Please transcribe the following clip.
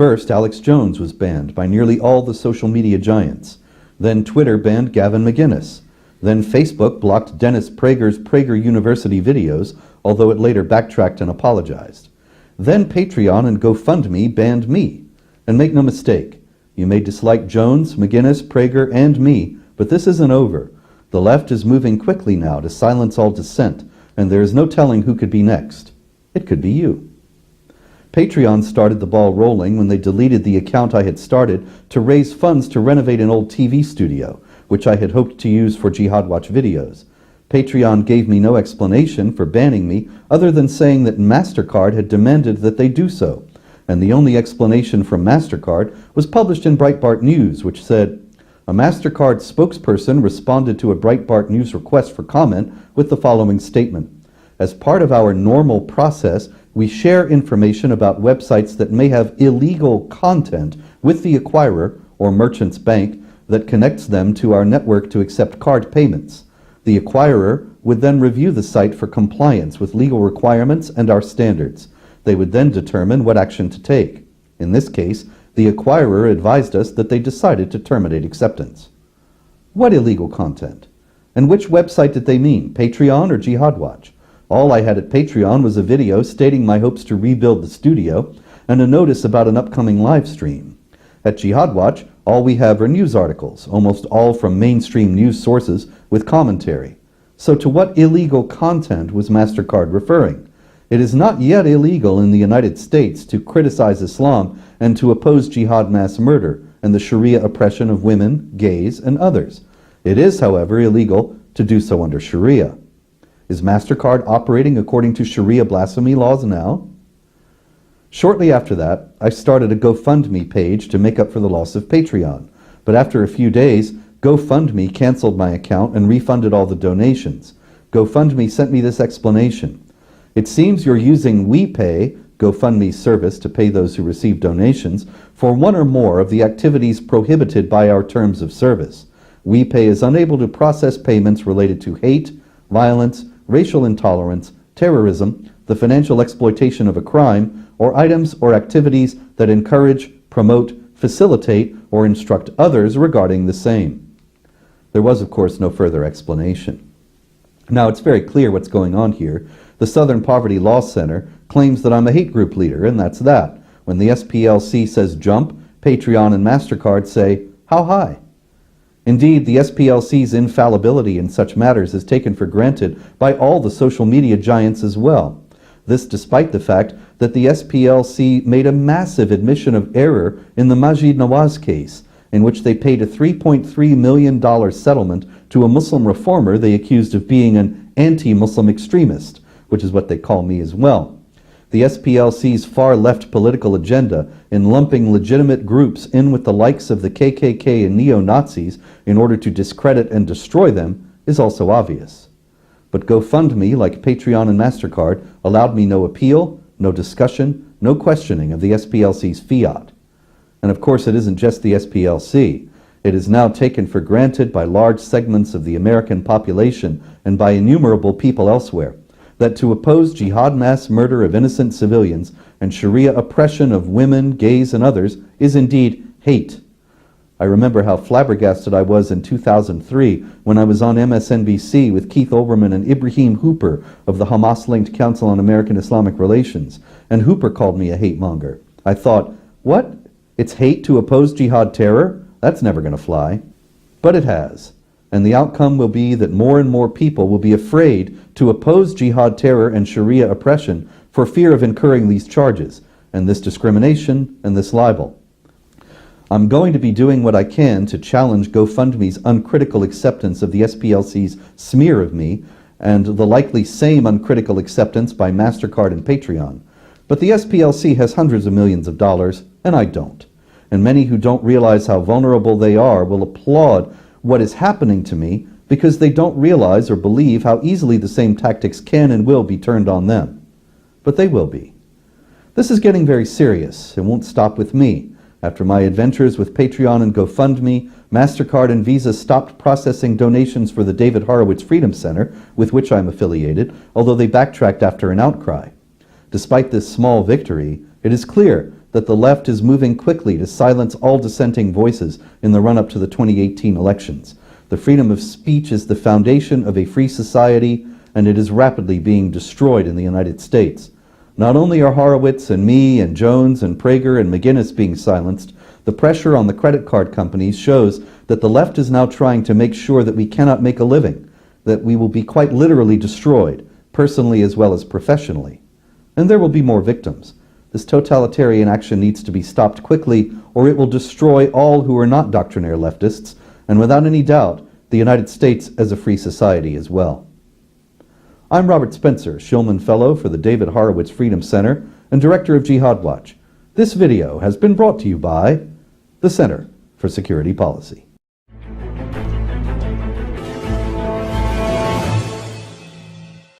First, Alex Jones was banned by nearly all the social media giants. Then Twitter banned Gavin McInnes. Then Facebook blocked Dennis Prager's Prager University videos, although it later backtracked and apologized. Then Patreon and GoFundMe banned me. And make no mistake, you may dislike Jones, McInnes, Prager, and me, but this isn't over. The left is moving quickly now to silence all dissent, and there is no telling who could be next. It could be you. Patreon started the ball rolling when they deleted the account I had started to raise funds to renovate an old TV studio, which I had hoped to use for Jihad Watch videos. Patreon gave me no explanation for banning me other than saying that MasterCard had demanded that they do so, and the only explanation from MasterCard was published in Breitbart News, which said, "A MasterCard spokesperson responded to a Breitbart News request for comment with the following statement. As part of our normal process, we share information about websites that may have illegal content with the acquirer or merchant's bank that connects them to our network to accept card payments. The acquirer would then review the site for compliance with legal requirements and our standards. They would then determine what action to take. In this case, the acquirer advised us that they decided to terminate acceptance." What illegal content? And which website did they mean, Patreon or Jihad Watch? All I had at Patreon was a video stating my hopes to rebuild the studio and a notice about an upcoming live stream. At Jihad Watch, all we have are news articles, almost all from mainstream news sources with commentary. So to what illegal content was MasterCard referring? It is not yet illegal in the United States to criticize Islam and to oppose jihad mass murder and the Sharia oppression of women, gays, and others. It is, however, illegal to do so under Sharia. Is MasterCard operating according to Sharia blasphemy laws now? Shortly after that, I started a GoFundMe page to make up for the loss of Patreon. But after a few days, GoFundMe canceled my account and refunded all the donations. GoFundMe sent me this explanation. It seems you're using WePay, GoFundMe's service to pay those who receive donations, for one or more of the activities prohibited by our terms of service. WePay is unable to process payments related to hate, violence, racial intolerance, terrorism, the financial exploitation of a crime, or items or activities that encourage, promote, facilitate, or instruct others regarding the same. There was, of course, no further explanation. Now, it's very clear what's going on here. The Southern Poverty Law Center claims that I'm a hate group leader, and that's that. When the SPLC says jump, Patreon and MasterCard say, how high? Indeed, the SPLC's infallibility in such matters is taken for granted by all the social media giants as well. This despite the fact that the SPLC made a massive admission of error in the Maajid Nawaz case, in which they paid a $3.3 million settlement to a Muslim reformer they accused of being an anti-Muslim extremist, which is what they call me as well. The SPLC's far-left political agenda in lumping legitimate groups in with the likes of the KKK and neo-Nazis in order to discredit and destroy them is also obvious. But GoFundMe, like Patreon and MasterCard, allowed me no appeal, no discussion, no questioning of the SPLC's fiat. And of course it isn't just the SPLC. It is now taken for granted by large segments of the American population and by innumerable people elsewhere that to oppose jihad mass murder of innocent civilians and Sharia oppression of women, gays, and others is indeed hate. I remember how flabbergasted I was in 2003 when I was on MSNBC with Keith Olbermann and Ibrahim Hooper of the Hamas-linked Council on American Islamic Relations, and Hooper called me a hate monger. I thought, what? It's hate to oppose jihad terror? That's never going to fly. But it has. And the outcome will be that more and more people will be afraid to oppose jihad terror and Sharia oppression for fear of incurring these charges, and this discrimination, and this libel. I'm going to be doing what I can to challenge GoFundMe's uncritical acceptance of the SPLC's smear of me, and the likely same uncritical acceptance by MasterCard and Patreon. But the SPLC has hundreds of millions of dollars, and I don't. And many who don't realize how vulnerable they are will applaud what is happening to me because they don't realize or believe how easily the same tactics can and will be turned on them. But they will be. This is getting very serious. It won't stop with me. After my adventures with Patreon and GoFundMe, MasterCard and Visa stopped processing donations for the David Horowitz Freedom Center, with which I'm affiliated, although they backtracked after an outcry. Despite this small victory, it is clear that the left is moving quickly to silence all dissenting voices in the run-up to the 2018 elections. The freedom of speech is the foundation of a free society, and it is rapidly being destroyed in the United States. Not only are Horowitz and me and Jones and Prager and McGinnis being silenced, the pressure on the credit card companies shows that the left is now trying to make sure that we cannot make a living, that we will be quite literally destroyed, personally as well as professionally. And there will be more victims. This totalitarian action needs to be stopped quickly, or it will destroy all who are not doctrinaire leftists, and without any doubt, the United States as a free society as well. I'm Robert Spencer, Shulman Fellow for the David Horowitz Freedom Center and Director of Jihad Watch. This video has been brought to you by the Center for Security Policy.